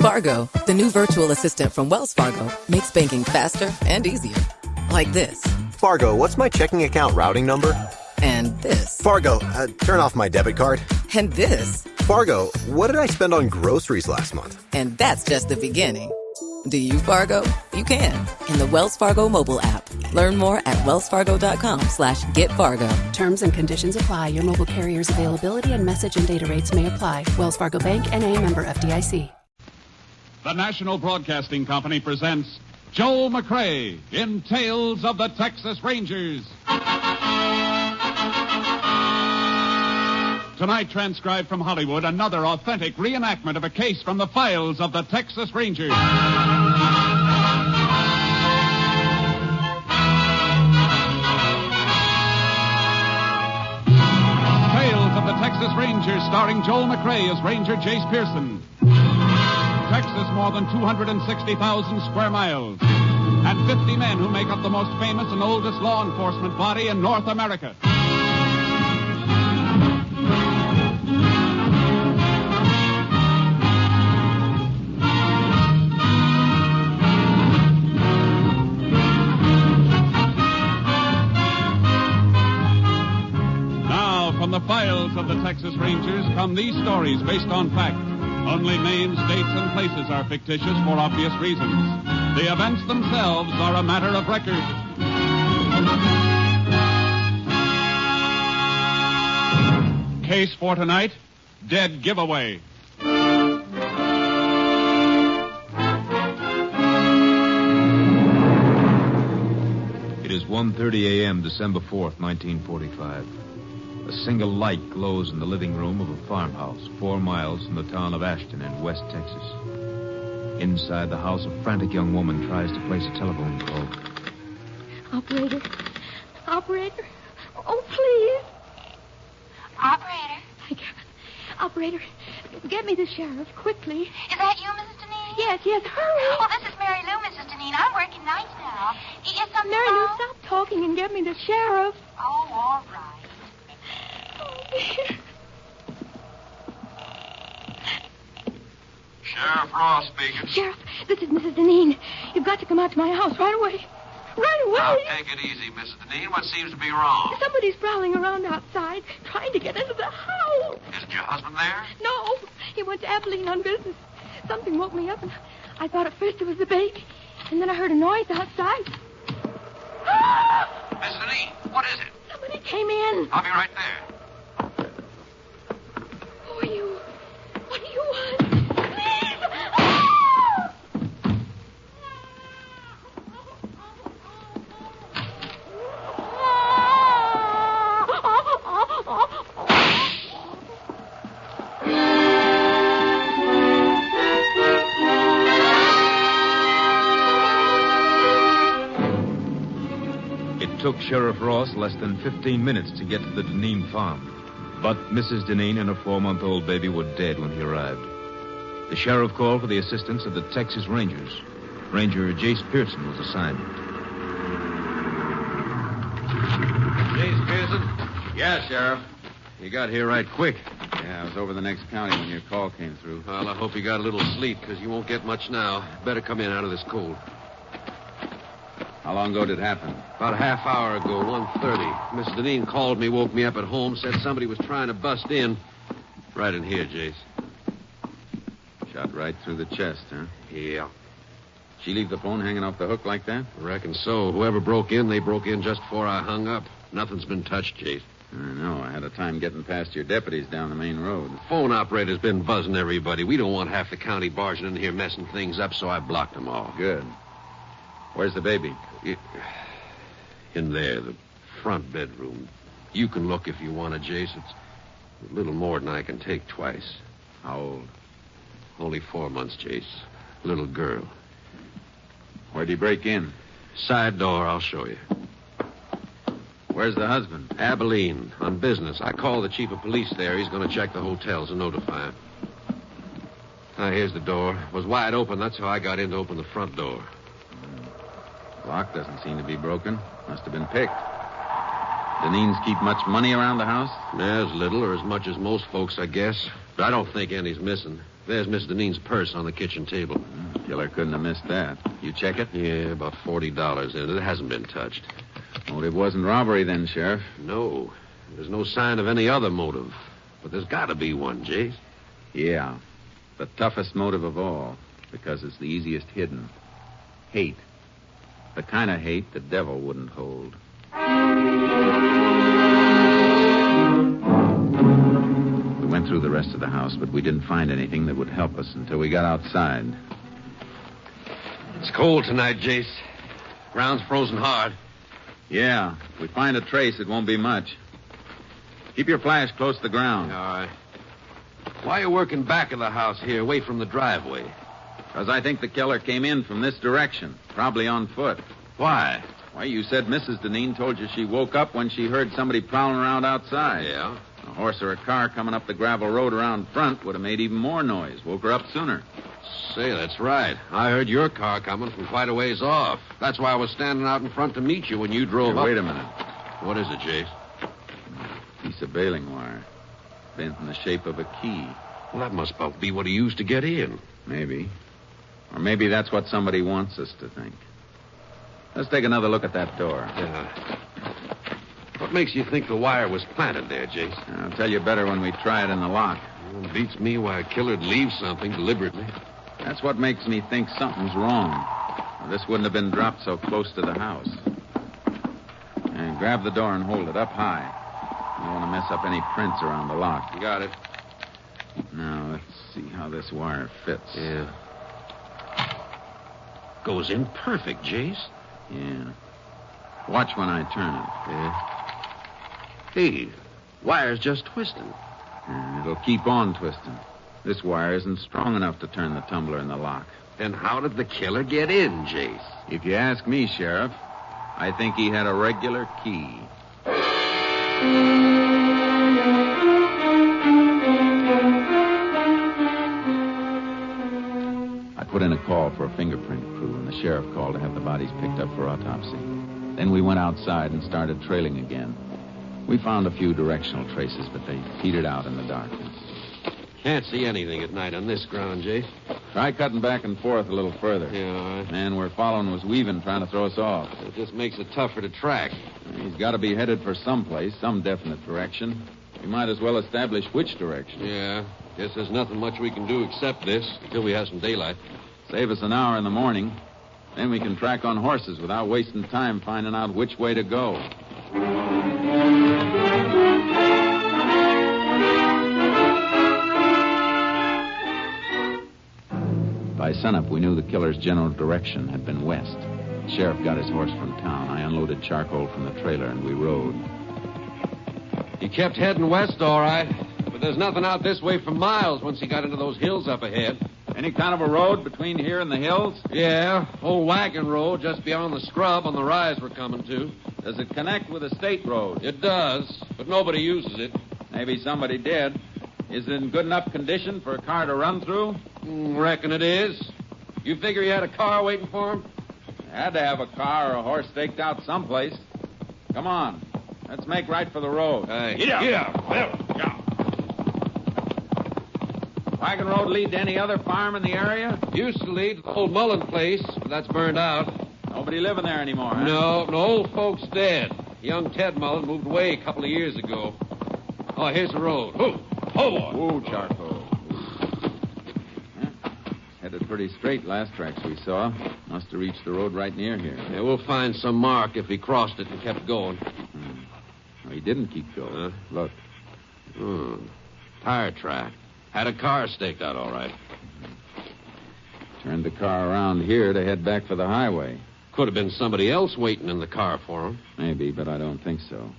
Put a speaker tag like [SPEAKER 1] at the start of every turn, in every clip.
[SPEAKER 1] Fargo, the new virtual assistant from Wells Fargo, makes banking faster and easier. Like this.
[SPEAKER 2] Fargo, what's my checking account routing number?
[SPEAKER 1] And this.
[SPEAKER 2] Fargo, turn off my debit card.
[SPEAKER 1] And this.
[SPEAKER 2] Fargo, what did I spend on groceries last month?
[SPEAKER 1] And that's just the beginning. Do you, Fargo? You can. In the Wells Fargo mobile app. Learn more at wellsfargo.com/getfargo.
[SPEAKER 3] Terms and conditions apply. Your mobile carrier's availability and message and data rates may apply. Wells Fargo Bank, N.A., member FDIC.
[SPEAKER 4] The National Broadcasting Company presents Joel McCrea in Tales of the Texas Rangers. Tonight, transcribed from Hollywood, another authentic reenactment of a case from the files of the Texas Rangers. Tales of the Texas Rangers, starring Joel McCrea as Ranger Jace Pearson. Texas, more than 260,000 square miles, and 50 men who make up the most famous and oldest law enforcement body in North America. Now, from the files of the Texas Rangers come these stories based on fact. Only names, dates, and places are fictitious for obvious reasons. The events themselves are a matter of record. Case for tonight, dead giveaway.
[SPEAKER 5] It is 1:30 a.m., December 4th, 1945. A single light glows in the living room of a farmhouse 4 miles from the town of Ashton in West Texas. Inside the house, a frantic young woman tries to place a telephone call.
[SPEAKER 6] Operator. Operator. Oh, please.
[SPEAKER 7] Operator.
[SPEAKER 6] Thank you. Operator, get me the sheriff, quickly.
[SPEAKER 7] Is that you, Mrs. Deneen?
[SPEAKER 6] Yes, hurry.
[SPEAKER 7] Oh, this is Mary Lou, Mrs. Deneen. I'm working nights now. Is something
[SPEAKER 6] Mary Lou,
[SPEAKER 7] wrong?
[SPEAKER 6] stop talking and get me the sheriff.
[SPEAKER 7] Oh, all right.
[SPEAKER 8] Sheriff Ross speaking.
[SPEAKER 6] Sheriff, this is Mrs. Deneen. You've got to come out to my house right away. Right away.
[SPEAKER 8] Now, take it easy, Mrs. Deneen. What seems to be wrong?
[SPEAKER 6] Somebody's prowling around outside, trying to get into the house.
[SPEAKER 8] Isn't your husband there?
[SPEAKER 6] No, he went to Abilene on business. Something woke me up, and I thought at first it was the baby. And then I heard a noise outside.
[SPEAKER 8] Mrs. Deneen, what is it?
[SPEAKER 6] Somebody came in.
[SPEAKER 8] I'll be right there.
[SPEAKER 6] Who are you? What do you want? Please!
[SPEAKER 5] It took Sheriff Ross less than 15 minutes to get to the Deneen farm. But Mrs. Deneen and her 4-month-old baby were dead when he arrived. The sheriff called for the assistance of the Texas Rangers. Ranger Jace Pearson was assigned.
[SPEAKER 9] Jace Pearson?
[SPEAKER 10] Yeah, Sheriff.
[SPEAKER 9] You got here right quick.
[SPEAKER 10] Yeah, I was over the next county when your call came through.
[SPEAKER 9] Well, I hope you got a little sleep, because you won't get much now. Better come in out of this cold.
[SPEAKER 10] How long ago did it happen?
[SPEAKER 9] About a half hour ago, 1:30. Mrs. Deneen called me, woke me up at home, said somebody was trying to bust in. Right in here, Jace.
[SPEAKER 10] Shot right through the chest, huh?
[SPEAKER 9] Yeah.
[SPEAKER 10] She leave the phone hanging off the hook like that?
[SPEAKER 9] Reckon so. Whoever broke in, they broke in just before I hung up. Nothing's been touched, Jace.
[SPEAKER 10] I know. I had a time getting past your deputies down the main road.
[SPEAKER 9] Phone operator's been buzzing everybody. We don't want half the county barging in here messing things up, so I blocked them all.
[SPEAKER 10] Good. Where's the baby?
[SPEAKER 9] In there, the front bedroom. You can look if you want to, Jace. It's a little more than I can take twice.
[SPEAKER 10] How old?
[SPEAKER 9] Only 4 months, Jace. Little girl.
[SPEAKER 10] Where'd he break in?
[SPEAKER 9] Side door, I'll show you.
[SPEAKER 10] Where's the husband?
[SPEAKER 9] Abilene, on business. I called the chief of police there. He's going to check the hotels and notify him. Now, here's the door. It was wide open. That's how I got in to open the front door.
[SPEAKER 10] Lock doesn't seem to be broken. Must have been picked. Deneens keep much money around the house?
[SPEAKER 9] As little or as much as most folks, I guess. But I don't think any's missing. There's Miss Deneen's purse on the kitchen table.
[SPEAKER 10] Killer couldn't have missed that. You check it?
[SPEAKER 9] Yeah, about $40 in it. It hasn't been touched.
[SPEAKER 10] Motive wasn't robbery then, Sheriff.
[SPEAKER 9] No. There's no sign of any other motive. But there's got to be one, Jace.
[SPEAKER 10] Yeah. The toughest motive of all, because it's the easiest hidden. Hate. The kind of hate the devil wouldn't hold. We went through the rest of the house, but we didn't find anything that would help us until we got outside.
[SPEAKER 9] It's cold tonight, Jace. Ground's frozen hard.
[SPEAKER 10] Yeah. If we find a trace, it won't be much. Keep your flash close to the ground.
[SPEAKER 9] All right. Why are you working back of the house here, away from the driveway?
[SPEAKER 10] Because I think the killer came in from this direction, probably on foot.
[SPEAKER 9] Why?
[SPEAKER 10] Why, you said Mrs. Deneen told you she woke up when she heard somebody prowling around outside.
[SPEAKER 9] Yeah?
[SPEAKER 10] A horse or a car coming up the gravel road around front would have made even more noise. Woke her up sooner.
[SPEAKER 9] Say, that's right. I heard your car coming from quite a ways off. That's why I was standing out in front to meet you when you drove up.
[SPEAKER 10] Wait a minute.
[SPEAKER 9] What is it, Jace?
[SPEAKER 10] Piece of baling wire. Bent in the shape of a key.
[SPEAKER 9] Well, that must about be what he used to get in.
[SPEAKER 10] Maybe. Or maybe that's what somebody wants us to think. Let's take another look at that door.
[SPEAKER 9] Yeah. What makes you think the wire was planted there, Jace?
[SPEAKER 10] I'll tell you better when we try it in the lock.
[SPEAKER 9] Well, it beats me why a killer'd leave something deliberately.
[SPEAKER 10] That's what makes me think something's wrong. This wouldn't have been dropped so close to the house. And grab the door and hold it up high. You don't want to mess up any prints around the lock.
[SPEAKER 9] Got it.
[SPEAKER 10] Now, let's see how this wire fits.
[SPEAKER 9] Yeah. Goes in perfect, Jace.
[SPEAKER 10] Yeah. Watch when I turn it.
[SPEAKER 9] Yeah. Hey, wire's just twisting.
[SPEAKER 10] And it'll keep on twisting. This wire isn't strong enough to turn the tumbler in the lock.
[SPEAKER 9] Then how did the killer get in, Jace?
[SPEAKER 10] If you ask me, Sheriff, I think he had a regular key. I put in a call for a fingerprint crew, and the sheriff called to have the bodies picked up for autopsy. Then we went outside and started trailing again. We found a few directional traces, but they petered out in the darkness.
[SPEAKER 9] Can't see anything at night on this ground, Jace.
[SPEAKER 10] Try cutting back and forth a little further.
[SPEAKER 9] Yeah, all right.
[SPEAKER 10] Man we're following was weaving, trying to throw us off.
[SPEAKER 9] It just makes it tougher to track.
[SPEAKER 10] He's got to be headed for someplace, some definite direction. We might as well establish which direction.
[SPEAKER 9] Yeah. Guess there's nothing much we can do except this until we have some daylight.
[SPEAKER 10] Save us an hour in the morning. Then we can track on horses without wasting time finding out which way to go. By sunup, we knew the killer's general direction had been west. The sheriff got his horse from town. I unloaded charcoal from the trailer, and we rode.
[SPEAKER 9] He kept heading west, all right. But there's nothing out this way for miles once he got into those hills up ahead.
[SPEAKER 10] Any kind of a road between here and the hills?
[SPEAKER 9] Yeah, old wagon road just beyond the scrub on the rise we're coming to.
[SPEAKER 10] Does it connect with a state road?
[SPEAKER 9] It does, but nobody uses it.
[SPEAKER 10] Maybe somebody did. Is it in good enough condition for a car to run through?
[SPEAKER 9] Reckon it is. You figure he had a car waiting for him?
[SPEAKER 10] Had to have a car or a horse staked out someplace. Come on. Let's make right for the road.
[SPEAKER 9] Hey,
[SPEAKER 10] Get up.
[SPEAKER 9] Get up.
[SPEAKER 10] Yeah. Wagon road lead to any other farm in the area?
[SPEAKER 9] Used to lead to the old Mullen place, but that's burned out.
[SPEAKER 10] Nobody living there anymore, huh?
[SPEAKER 9] No, old folks dead. Young Ted Mullen moved away a couple of years ago. Oh, here's the road. Whoa, boy.
[SPEAKER 10] Whoa, charcoal. Headed pretty straight last tracks we saw. Must have reached the road right near here.
[SPEAKER 9] Yeah, we'll find some mark if he crossed it and kept going.
[SPEAKER 10] Well, he didn't keep going. Look.
[SPEAKER 9] Tire track. Had a car staked out all right.
[SPEAKER 10] Turned the car around here to head back for the highway.
[SPEAKER 9] Could have been somebody else waiting in the car for him.
[SPEAKER 10] Maybe, but I don't think so.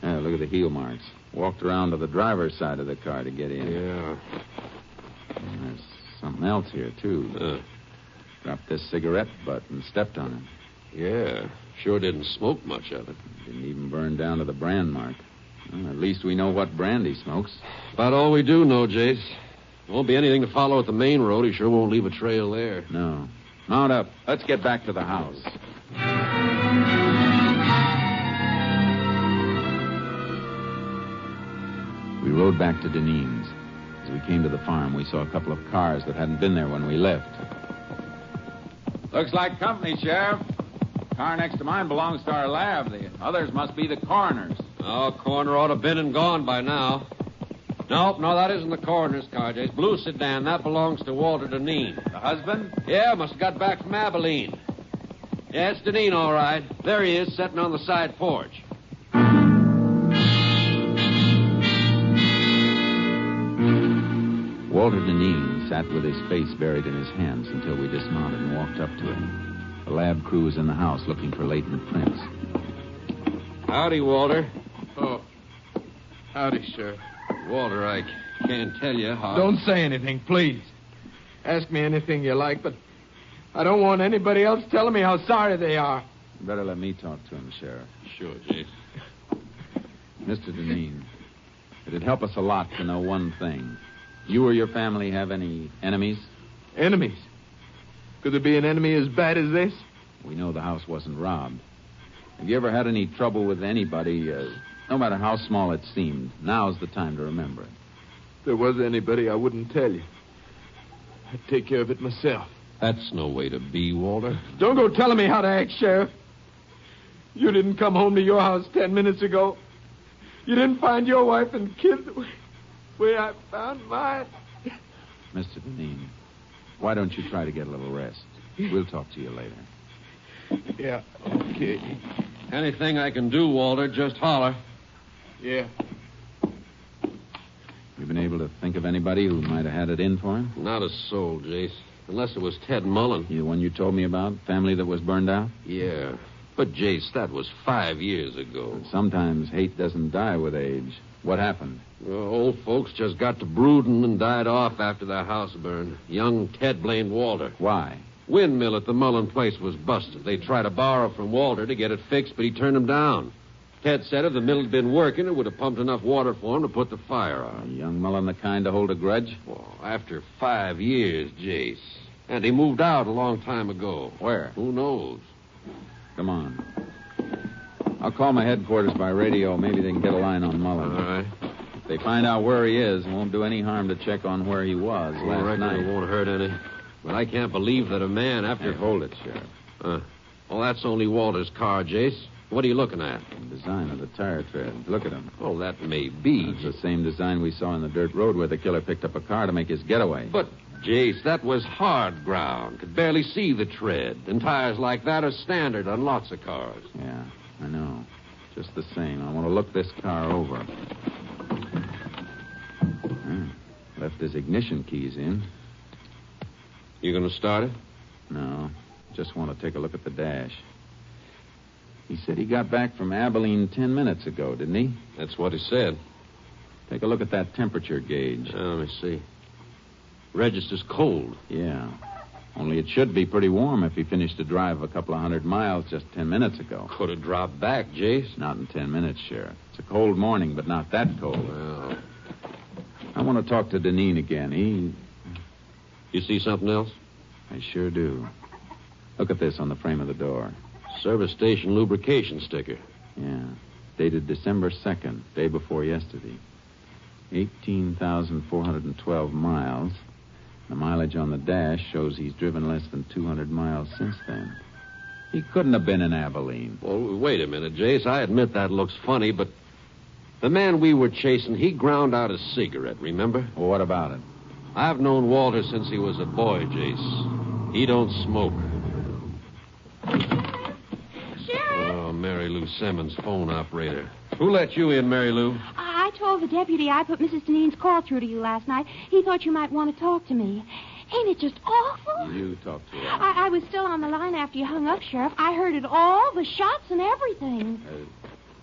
[SPEAKER 10] Yeah, look at the heel marks. Walked around to the driver's side of the car to get in.
[SPEAKER 9] Yeah.
[SPEAKER 10] And there's something else here, too. Dropped this cigarette butt and stepped on it.
[SPEAKER 9] Yeah. Sure didn't smoke much of it.
[SPEAKER 10] Didn't even burn down to the brand mark. Well, at least we know what brand he smokes.
[SPEAKER 9] About all we do know, Jace. Won't be anything to follow at the main road. He sure won't leave a trail there.
[SPEAKER 10] No. Mount up. Let's get back to the house. We rode back to Deneen's. As we came to the farm, we saw a couple of cars that hadn't been there when we left.
[SPEAKER 11] Looks like company, Sheriff. The car next to mine belongs to our lab. The others must be the coroner's.
[SPEAKER 9] Oh, coroner ought to have been and gone by now. No, that isn't the coroner's car, Jace. Blue sedan, that belongs to Walter Deneen.
[SPEAKER 11] The husband?
[SPEAKER 9] Yeah, must have got back from Abilene. Yeah, it's Deneen, all right. There he is, sitting on the side porch.
[SPEAKER 10] Walter Deneen sat with his face buried in his hands until we dismounted and walked up to him. The lab crew was in the house looking for latent prints.
[SPEAKER 9] Howdy, Walter.
[SPEAKER 12] Oh, howdy, Sheriff.
[SPEAKER 9] Walter, I can't tell you how...
[SPEAKER 12] Don't say anything, please. Ask me anything you like, but I don't want anybody else telling me how sorry they are.
[SPEAKER 10] You better let me talk to him, Sheriff.
[SPEAKER 9] Sure, Jace.
[SPEAKER 10] Mr. Deneen, it'd help us a lot to know one thing. You or your family have any enemies?
[SPEAKER 12] Enemies? Could there be an enemy as bad as this?
[SPEAKER 10] We know the house wasn't robbed. Have you ever had any trouble with anybody, no matter how small it seemed? Now's the time to remember it.
[SPEAKER 12] If there was anybody, I wouldn't tell you. I'd take care of it myself.
[SPEAKER 9] That's no way to be, Walter.
[SPEAKER 12] Don't go telling me how to act, Sheriff. You didn't come home to your house 10 minutes ago. You didn't find your wife and kids the way I found mine.
[SPEAKER 10] Mr. Deneen, why don't you try to get a little rest? We'll talk to you later.
[SPEAKER 12] Yeah, okay.
[SPEAKER 9] Anything I can do, Walter, just holler.
[SPEAKER 12] Yeah.
[SPEAKER 10] You been able to think of anybody who might have had it in for him?
[SPEAKER 9] Not a soul, Jace. Unless it was Ted Mullen.
[SPEAKER 10] The one you told me about? Family that was burned out?
[SPEAKER 9] Yeah. But, Jace, that was 5 years ago.
[SPEAKER 10] But sometimes hate doesn't die with age. What happened?
[SPEAKER 9] Well, old folks just got to brooding and died off after their house burned. Young Ted blamed Walter.
[SPEAKER 10] Why?
[SPEAKER 9] Windmill at the Mullen place was busted. They tried to borrow from Walter to get it fixed, but he turned them down. Ted said if the mill had been working, it would have pumped enough water for him to put the fire on.
[SPEAKER 10] Young Mullen the kind to hold a grudge?
[SPEAKER 9] Well, after 5 years, Jace. And he moved out a long time ago.
[SPEAKER 10] Where?
[SPEAKER 9] Who knows?
[SPEAKER 10] Come on. I'll call my headquarters by radio. Maybe they can get a line on Mullen.
[SPEAKER 9] All right.
[SPEAKER 10] If they find out where he is, it won't do any harm to check on where he was last night.
[SPEAKER 9] It won't hurt any. But I can't believe that a man after...
[SPEAKER 10] Hey, hold it, Sheriff.
[SPEAKER 9] Well, that's only Walter's car, Jace. What are you looking at?
[SPEAKER 10] The design of the tire tread. Look at him.
[SPEAKER 9] Oh, that may be.
[SPEAKER 10] It's the same design we saw in the dirt road where the killer picked up a car to make his getaway.
[SPEAKER 9] But, Jace, that was hard ground. Could barely see the tread. And tires like that are standard on lots of cars.
[SPEAKER 10] Yeah, I know. Just the same, I want to look this car over. Left his ignition keys in.
[SPEAKER 9] You going to start it?
[SPEAKER 10] No, just want to take a look at the dash. He said he got back from Abilene 10 minutes ago, didn't he?
[SPEAKER 9] That's what he said.
[SPEAKER 10] Take a look at that temperature gauge.
[SPEAKER 9] Let me see. Register's cold.
[SPEAKER 10] Yeah. Only it should be pretty warm if he finished a drive of a couple of 100 miles just 10 minutes ago.
[SPEAKER 9] Could have dropped back, Jace.
[SPEAKER 10] Not in 10 minutes, Sheriff. It's a cold morning, but not that cold.
[SPEAKER 9] Well...
[SPEAKER 10] I want to talk to Deneen again.
[SPEAKER 9] You see something else?
[SPEAKER 10] I sure do. Look at this on the frame of the door.
[SPEAKER 9] Service station lubrication sticker.
[SPEAKER 10] Yeah. Dated December 2nd, day before yesterday. 18,412 miles. The mileage on the dash shows he's driven less than 200 miles since then. He couldn't have been in Abilene.
[SPEAKER 9] Well, wait a minute, Jace. I admit that looks funny, but the man we were chasing, he ground out a cigarette, remember?
[SPEAKER 10] Well, what about it?
[SPEAKER 9] I've known Walter since he was a boy, Jace. He don't smoke.
[SPEAKER 6] Sheriff!
[SPEAKER 9] Oh, Mary Lou Simmons, phone operator. Who let you in, Mary Lou?
[SPEAKER 6] I told the deputy I put Mrs. Deneen's call through to you last night. He thought you might want to talk to me. Ain't it just awful?
[SPEAKER 10] You talk to her.
[SPEAKER 6] I was still on the line after you hung up, Sheriff. I heard it all, the shots and everything.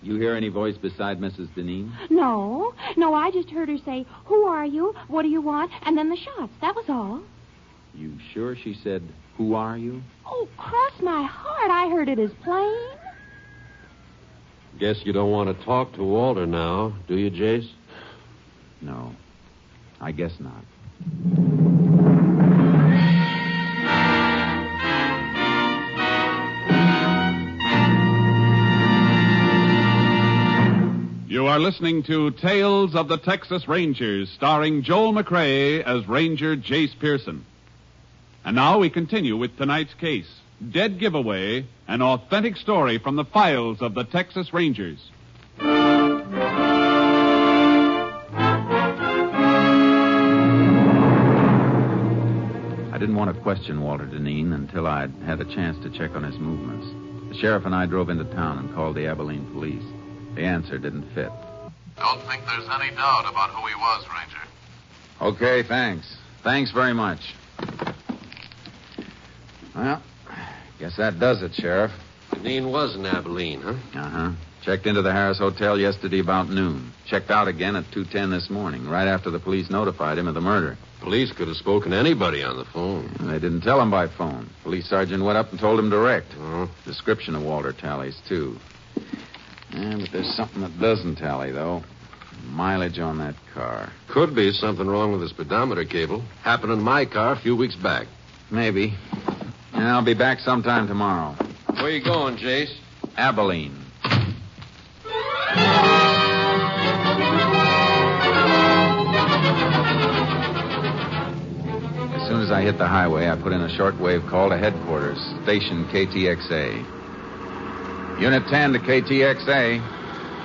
[SPEAKER 10] You hear any voice beside Mrs. Deneen?
[SPEAKER 6] No, I just heard her say, "Who are you? What do you want?" And then the shots. That was all.
[SPEAKER 10] You sure she said, "Who are you"?
[SPEAKER 6] Oh, cross my heart. I heard it as plain.
[SPEAKER 9] Guess you don't want to talk to Walter now, do you, Jace?
[SPEAKER 10] No, I guess not.
[SPEAKER 4] You are listening to Tales of the Texas Rangers, starring Joel McRae as Ranger Jace Pearson. And now we continue with tonight's case, Dead Giveaway, an authentic story from the files of the Texas Rangers.
[SPEAKER 10] I didn't want to question Walter Deneen until I'd had a chance to check on his movements. The sheriff and I drove into town and called the Abilene police. The answer didn't fit.
[SPEAKER 13] Don't think there's any doubt about who he was, Ranger.
[SPEAKER 10] Okay, thanks. Thanks very much. Well, guess that does it, Sheriff.
[SPEAKER 9] Deneen was in Abilene, huh?
[SPEAKER 10] Uh-huh. Checked into the Harris Hotel yesterday about noon. Checked out again at 2:10 this morning, right after the police notified him of the murder.
[SPEAKER 9] Police could have spoken to anybody on the phone.
[SPEAKER 10] They didn't tell him by phone. Police sergeant went up and told him direct.
[SPEAKER 9] Oh.
[SPEAKER 10] Description of Walter tallies, too. Yeah, but there's something that doesn't tally, though. Mileage on that car.
[SPEAKER 9] Could be something wrong with the speedometer cable. Happened in my car a few weeks back.
[SPEAKER 10] Maybe. And I'll be back sometime tomorrow.
[SPEAKER 9] Where you going, Jace?
[SPEAKER 10] Abilene. As soon as I hit the highway, I put in a shortwave call to headquarters, station KTXA. Unit 10 to KTXA.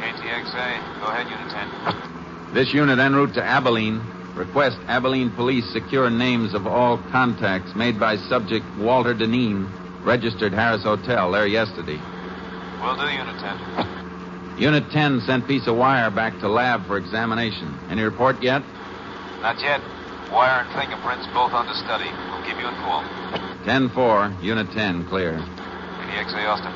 [SPEAKER 14] KTXA. Go ahead, Unit 10.
[SPEAKER 10] This unit en route to Abilene. Request Abilene police secure names of all contacts made by subject Walter Deneen, registered Harris Hotel there yesterday.
[SPEAKER 14] Will do, Unit 10.
[SPEAKER 10] Unit 10 sent piece of wire back to lab for examination. Any report yet?
[SPEAKER 14] Not yet. Wire and fingerprints both under study. We'll keep you informed.
[SPEAKER 10] 10-4, Unit 10, clear.
[SPEAKER 14] KTXA, Austin.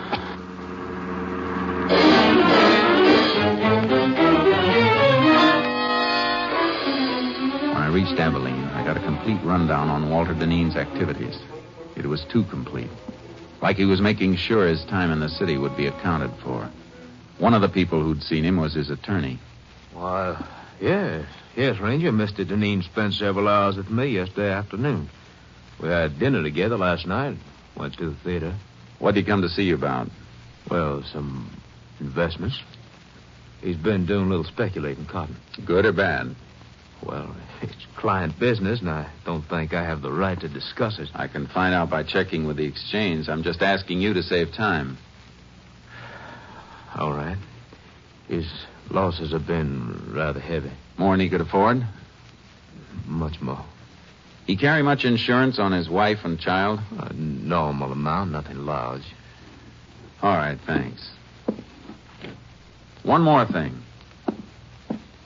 [SPEAKER 10] When I reached Abilene, I got a complete rundown on Walter Deneen's activities. It was too complete. Like he was making sure his time in the city would be accounted for. One of the people who'd seen him was his attorney.
[SPEAKER 12] Why, yes, Ranger. Mr. Deneen spent several hours with me yesterday afternoon. We had dinner together last night. Went to the theater.
[SPEAKER 10] What'd he come to see you about?
[SPEAKER 12] Well, some investments. He's been doing a little speculating cotton.
[SPEAKER 10] Good or bad?
[SPEAKER 12] Well, it's client business, and I don't think I have the right to discuss it.
[SPEAKER 10] I can find out by checking with the exchange. I'm just asking you to save time.
[SPEAKER 12] All right. His losses have been rather heavy.
[SPEAKER 10] More than he could afford?
[SPEAKER 12] Much more.
[SPEAKER 10] He carry much insurance on his wife and child?
[SPEAKER 12] A normal amount, nothing large.
[SPEAKER 10] All right, thanks. One more thing.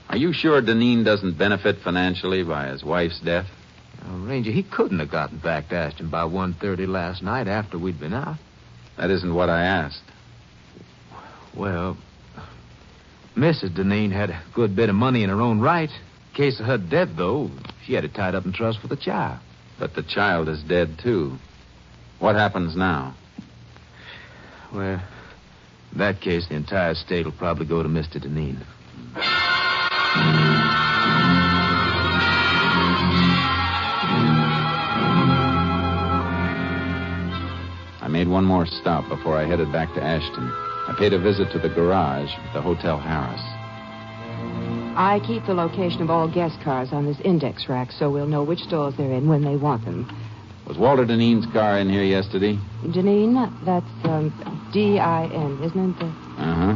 [SPEAKER 10] Are you sure Deneen doesn't benefit financially by his wife's death?
[SPEAKER 12] Ranger, he couldn't have gotten back to Ashton by 1:30 last night after we'd been out.
[SPEAKER 10] That isn't what I asked.
[SPEAKER 12] Well, Mrs. Deneen had a good bit of money in her own right. In case of her death, though, she had it tied up in trust for the child.
[SPEAKER 10] But the child is dead, too. What happens now?
[SPEAKER 12] Well, in that case, the entire estate will probably go to Mr. Deneen.
[SPEAKER 10] I made one more stop before I headed back to Ashton. I paid a visit to the garage at the Hotel Harris.
[SPEAKER 15] I keep the location of all guest cars on this index rack so we'll know which stores they're in when they want them.
[SPEAKER 10] Was Walter Deneen's car in here yesterday?
[SPEAKER 15] Deneen? That's D-I-N, isn't it?
[SPEAKER 10] Uh-huh.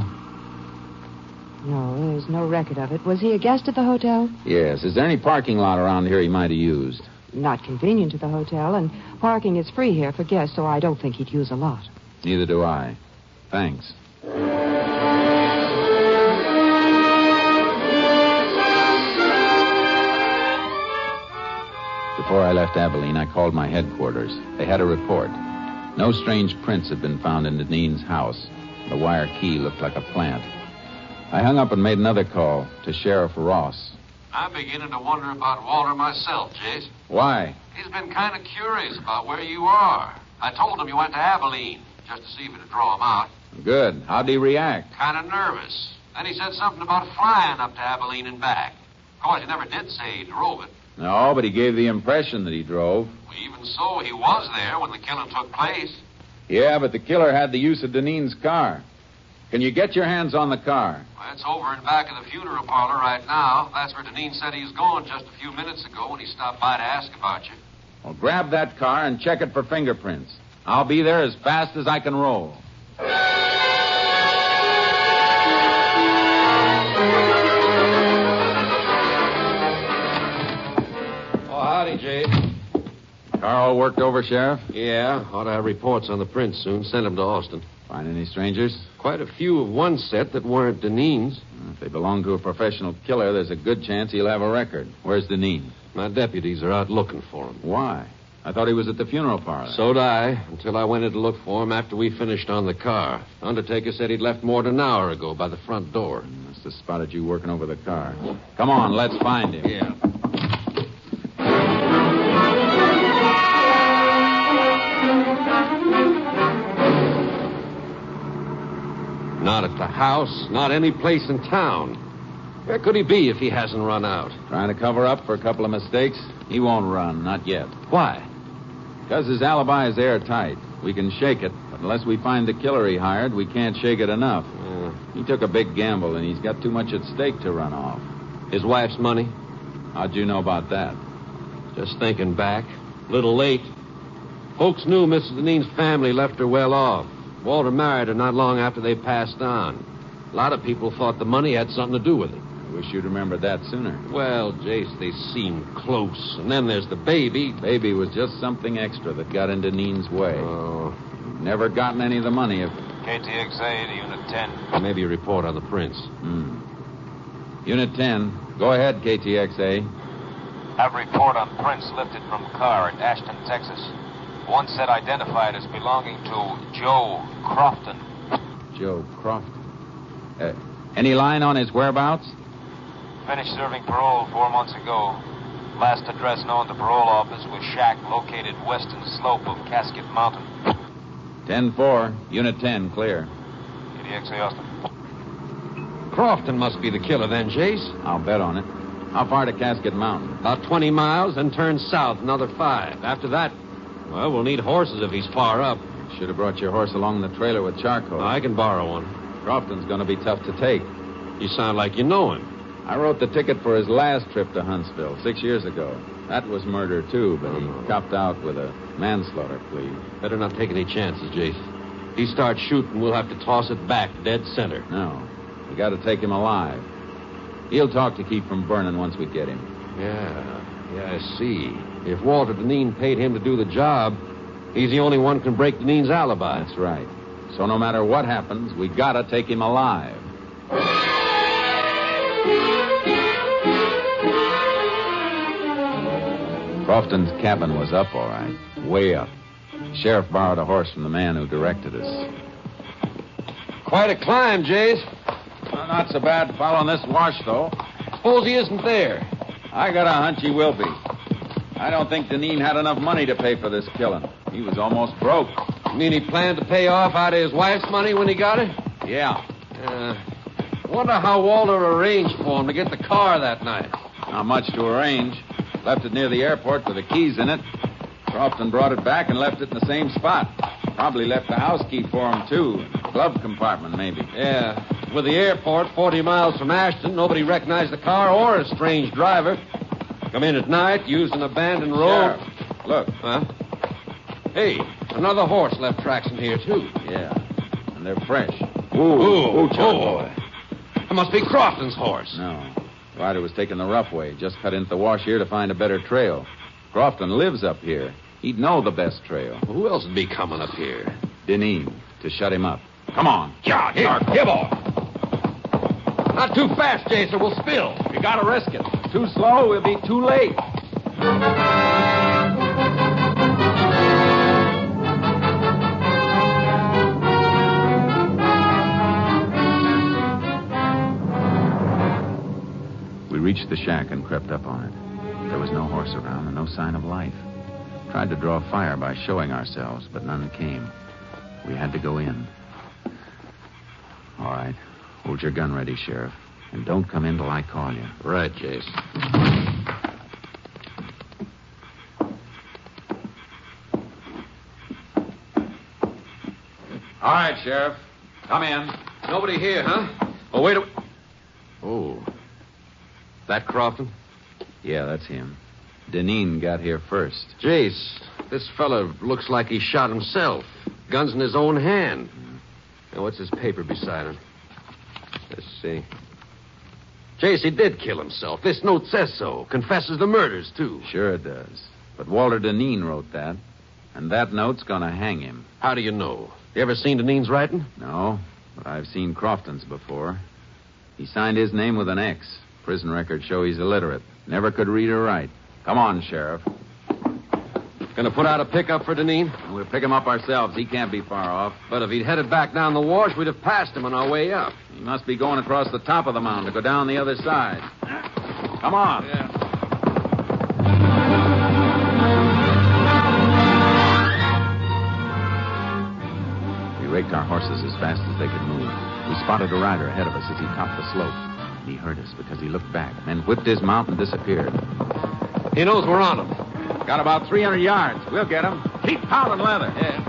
[SPEAKER 15] No, there's no record of it. Was he a guest at the hotel?
[SPEAKER 10] Yes. Is there any parking lot around here he might have used?
[SPEAKER 15] Not convenient to the hotel, and parking is free here for guests, so I don't think he'd use a lot.
[SPEAKER 10] Neither do I. Thanks. Before I left Abilene, I called my headquarters. They had a report. No strange prints had been found in Deneen's house. The wire key looked like a plant. I hung up and made another call to Sheriff Ross.
[SPEAKER 8] I'm beginning to wonder about Walter myself, Jace.
[SPEAKER 10] Why?
[SPEAKER 8] He's been kind of curious about where you are. I told him you went to Abilene, just to see if it'd draw him out.
[SPEAKER 10] Good. How'd he react?
[SPEAKER 8] Kind of nervous. Then he said something about flying up to Abilene and back. Of course, he never did say he drove it.
[SPEAKER 10] No, but he gave the impression that he drove.
[SPEAKER 8] Well, even so, he was there when the killing took place.
[SPEAKER 10] Yeah, but the killer had the use of Deneen's car.
[SPEAKER 11] Can you get your hands on the car?
[SPEAKER 8] Well, it's over in back of the funeral parlor right now. That's where Deneen said he was going just a few minutes ago when he stopped by to ask about you.
[SPEAKER 11] Well, grab that car and check it for fingerprints. I'll be there as fast as I can roll.
[SPEAKER 9] Oh, howdy, Jay.
[SPEAKER 11] Car all worked over, Sheriff?
[SPEAKER 9] Yeah, ought to have reports on the prints soon. Send them to Austin.
[SPEAKER 11] Find any strangers?
[SPEAKER 9] Quite a few of one set that weren't Deneen's.
[SPEAKER 11] If they belong to a professional killer, there's a good chance he'll have a record. Where's Deneen?
[SPEAKER 9] My deputies are out looking for him.
[SPEAKER 11] Why? I thought he was at the funeral parlor.
[SPEAKER 9] So'd I, until I went in to look for him after we finished on the car. The undertaker said he'd left more than an hour ago by the front door.
[SPEAKER 11] Must have spotted you working over the car. Come on, let's find him.
[SPEAKER 9] Yeah. Not at the house, not any place in town. Where could he be if he hasn't run out?
[SPEAKER 11] Trying to cover up for a couple of mistakes? He won't run, not yet.
[SPEAKER 9] Why?
[SPEAKER 11] Because his alibi is airtight. We can shake it, but unless we find the killer he hired, we can't shake it enough. He took a big gamble, and he's got too much at stake to run off.
[SPEAKER 9] His wife's money?
[SPEAKER 11] How'd you know about that?
[SPEAKER 9] Just thinking back. A little late. Folks knew Mrs. Deneen's family left her well off. Walter married her not long after they passed on. A lot of people thought the money had something to do with it.
[SPEAKER 11] I wish you'd remembered that sooner.
[SPEAKER 9] Well, Jace, they seemed close. And then there's the baby.
[SPEAKER 11] Baby was just something extra that got in Deneen's way.
[SPEAKER 9] Oh.
[SPEAKER 11] Never gotten any of the money if...
[SPEAKER 14] KTXA to Unit 10.
[SPEAKER 9] Maybe a report on the prints.
[SPEAKER 11] Unit 10. Go ahead, KTXA.
[SPEAKER 14] Have report on prints lifted from car at Ashton, Texas. One set identified as belonging to Joe Crofton.
[SPEAKER 11] Joe Crofton. Any line on his whereabouts?
[SPEAKER 14] Finished serving parole 4 months ago. Last address known to parole office was shack located western slope of Casket Mountain.
[SPEAKER 11] 10-4. Unit 10, clear.
[SPEAKER 14] KTXA Austin.
[SPEAKER 9] Crofton must be the killer then, Jace.
[SPEAKER 11] I'll bet on it. How far to Casket Mountain?
[SPEAKER 9] About 20 miles, then turn south another 5. After that, well, we'll need horses if he's far up.
[SPEAKER 11] Should have brought your horse along the trailer with charcoal.
[SPEAKER 9] I can borrow one.
[SPEAKER 11] Crofton's going to be tough to take.
[SPEAKER 9] You sound like you know him.
[SPEAKER 11] I wrote the ticket for his last trip to Huntsville 6 years ago. That was murder, too, but he copped out with a manslaughter plea.
[SPEAKER 9] Better not take any chances, Jace. If he starts shooting, we'll have to toss it back dead center.
[SPEAKER 11] No. We got to take him alive. He'll talk to keep from burning once we get him.
[SPEAKER 9] Yeah, I see. If Walter Deneen paid him to do the job, he's the only one who can break Deneen's alibi.
[SPEAKER 11] That's right. So no matter what happens, we got to take him alive. Crofton's cabin was up, all right. Way up. The sheriff borrowed a horse from the man who directed us.
[SPEAKER 9] Quite a climb, Jace.
[SPEAKER 11] Well, not so bad following this wash, though.
[SPEAKER 9] Suppose he isn't there.
[SPEAKER 11] I got a hunch he will be. I don't think Deneen had enough money to pay for this killing. He was almost broke.
[SPEAKER 9] You mean he planned to pay off out of his wife's money when he got it?
[SPEAKER 11] Yeah.
[SPEAKER 9] Wonder how Walter arranged for him to get the car that night.
[SPEAKER 11] Not much to arrange. Left it near the airport with the keys in it. Crofton brought it back and left it in the same spot. Probably left the house key for him, too. Glove compartment, maybe.
[SPEAKER 9] Yeah. With the airport 40 miles from Ashton, nobody recognized the car or a strange driver. Come in at night, used an abandoned road.
[SPEAKER 11] Sheriff, look.
[SPEAKER 9] Huh? Hey, another horse left tracks in here, too.
[SPEAKER 11] Yeah, and they're fresh.
[SPEAKER 9] Ooh, boy. That must be Crofton's horse.
[SPEAKER 11] No. The rider was taking the rough way. Just cut into the wash here to find a better trail. Crofton lives up here. He'd know the best trail.
[SPEAKER 9] Well, who else would be coming up here?
[SPEAKER 11] Deneen, to shut him up. Come on.
[SPEAKER 9] Yeah, here, boy. Not too fast, Jason. We'll spill.
[SPEAKER 11] You gotta risk it. Too slow, we'll be too late. We reached the shack and crept up on it. There was no horse around and no sign of life. Tried to draw fire by showing ourselves, but none came. We had to go in. All right. Hold your gun ready, Sheriff. And don't come in till I call you.
[SPEAKER 9] Right, Jace.
[SPEAKER 11] All right, Sheriff. Come in.
[SPEAKER 9] Nobody here, huh? Oh, wait a... Oh. That Crofton?
[SPEAKER 10] Yeah, that's him. Deneen got here first.
[SPEAKER 9] Jace, this fella looks like he shot himself. Gun's in his own hand. Now, what's his paper beside him? Let's see. Jace, he did kill himself. This note says so. Confesses the murders, too.
[SPEAKER 10] Sure it does. But Walter Deneen wrote that. And that note's gonna hang him.
[SPEAKER 9] How do you know? You ever seen Deneen's writing?
[SPEAKER 10] No, but I've seen Crofton's before. He signed his name with an X. Prison records show he's illiterate. Never could read or write. Come on, Sheriff.
[SPEAKER 9] Gonna put out a pickup for Deneen?
[SPEAKER 10] We'll pick him up ourselves. He can't be far off.
[SPEAKER 9] But if he'd headed back down the wash, we'd have passed him on our way up.
[SPEAKER 10] He must be going across the top of the mountain to go down the other side. Come on.
[SPEAKER 9] Yeah.
[SPEAKER 10] We raked our horses as fast as they could move. We spotted a rider ahead of us as he topped the slope. He heard us because he looked back, then whipped his mount and disappeared.
[SPEAKER 9] He knows we're on him.
[SPEAKER 11] Got about 300 yards. We'll get him. Keep pounding leather.
[SPEAKER 9] Yeah.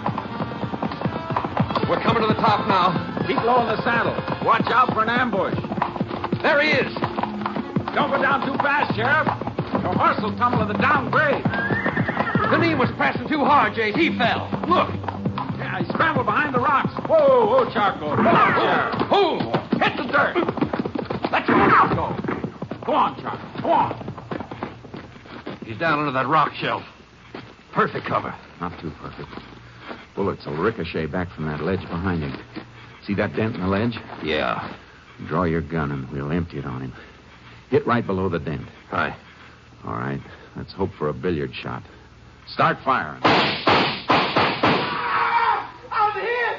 [SPEAKER 9] We're coming to the top now.
[SPEAKER 11] Keep low in the saddle. Watch out for an ambush.
[SPEAKER 9] There he is.
[SPEAKER 11] Don't go down too fast, Sheriff. Your horse will tumble to the downgrade.
[SPEAKER 9] Deneen was pressing too hard, Jace. He fell. Look.
[SPEAKER 11] Yeah, he scrambled behind the rocks. Whoa, Charcoal. Come on, Sheriff.
[SPEAKER 9] Who?
[SPEAKER 11] Hit the dirt. Let your horse go. Go on, Charcoal. Go on.
[SPEAKER 9] He's down under that rock shelf. Perfect cover.
[SPEAKER 10] Not too perfect. Bullets will ricochet back from that ledge behind him. See that dent in the ledge?
[SPEAKER 9] Yeah.
[SPEAKER 10] Draw your gun and we'll empty it on him. Hit right below the dent.
[SPEAKER 9] Aye.
[SPEAKER 10] All right. Let's hope for a billiard shot. Start firing.
[SPEAKER 12] I'm hit!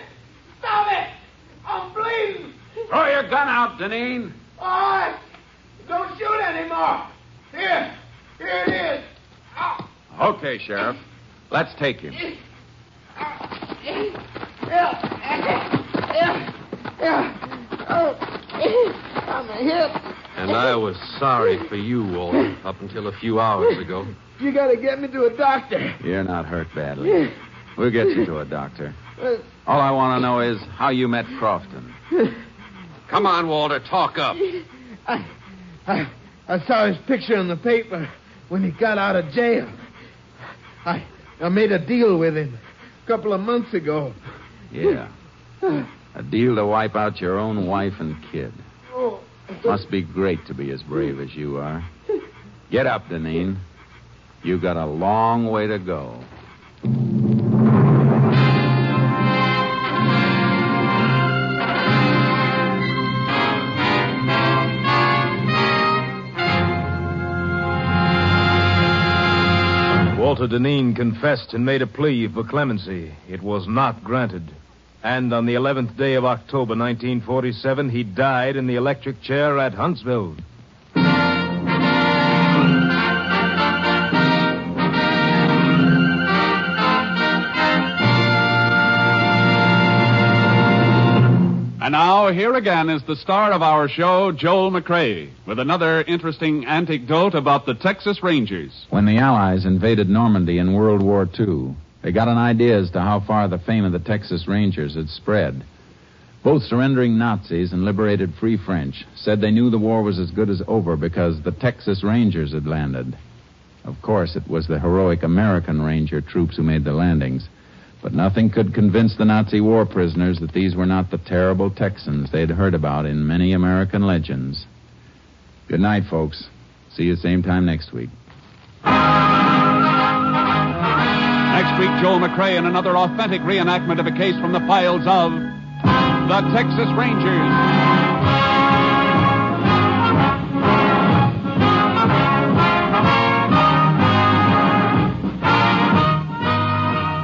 [SPEAKER 12] Stop it! I'm bleeding!
[SPEAKER 11] Throw your gun out, Deneen.
[SPEAKER 12] All right. Don't shoot anymore. Here it is.
[SPEAKER 10] Okay, Sheriff. Let's take him.
[SPEAKER 12] I'm hit.
[SPEAKER 9] And I was sorry for you, Walter, up until a few hours ago.
[SPEAKER 12] You gotta get me to a doctor.
[SPEAKER 10] You're not hurt badly. We'll get you to a doctor. All I want to know is how you met Crofton.
[SPEAKER 9] Come on, Walter, talk up.
[SPEAKER 12] I saw his picture in the paper when he got out of jail. I made a deal with him a couple of months ago.
[SPEAKER 10] Yeah. A deal to wipe out your own wife and kid. Must be great to be as brave as you are. Get up, Deneen. You got a long way to go.
[SPEAKER 5] Walter Deneen confessed and made a plea for clemency. It was not granted. And on the 11th day of October, 1947, he died in the electric chair at Huntsville.
[SPEAKER 4] And now, here again is the star of our show, Joel McCrea, with another interesting anecdote about the Texas Rangers.
[SPEAKER 10] When the Allies invaded Normandy in World War II, they got an idea as to how far the fame of the Texas Rangers had spread. Both surrendering Nazis and liberated Free French said they knew the war was as good as over because the Texas Rangers had landed. Of course, it was the heroic American Ranger troops who made the landings. But nothing could convince the Nazi war prisoners that these were not the terrible Texans they'd heard about in many American legends. Good night, folks. See you same time next week.
[SPEAKER 4] Next week, Joel McCrea in another authentic reenactment of a case from the files of the Texas Rangers.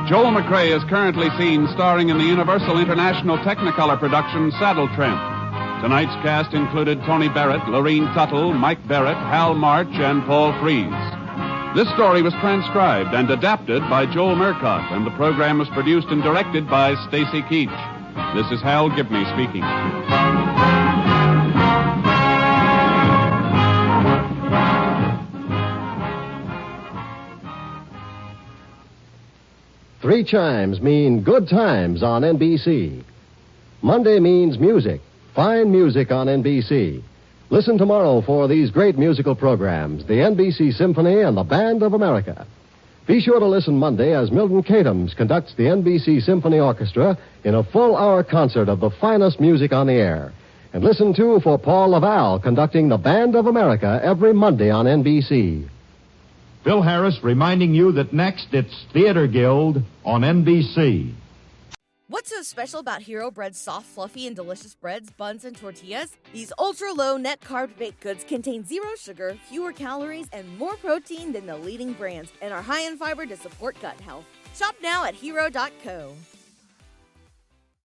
[SPEAKER 4] Joel McCrea is currently seen starring in the Universal International Technicolor production Saddle Tramp. Tonight's cast included Tony Barrett, Lorene Tuttle, Mike Barrett, Hal March, and Paul Frees. This story was transcribed and adapted by Joel Murcott, and the program was produced and directed by Stacy Keach. This is Hal Gibney speaking.
[SPEAKER 16] Three chimes mean good times on NBC. Monday means music, fine music on NBC. Listen tomorrow for these great musical programs, the NBC Symphony and the Band of America. Be sure to listen Monday as Milton Katims conducts the NBC Symphony Orchestra in a full-hour concert of the finest music on the air. And listen, too, for Paul Laval conducting the Band of America every Monday on NBC.
[SPEAKER 17] Phil Harris reminding you that next it's Theater Guild on NBC.
[SPEAKER 18] What's so special about Hero Bread's soft, fluffy, and delicious breads, buns, and tortillas? These ultra-low net-carb baked goods contain zero sugar, fewer calories, and more protein than the leading brands, and are high in fiber to support gut health. Shop now at Hero.co.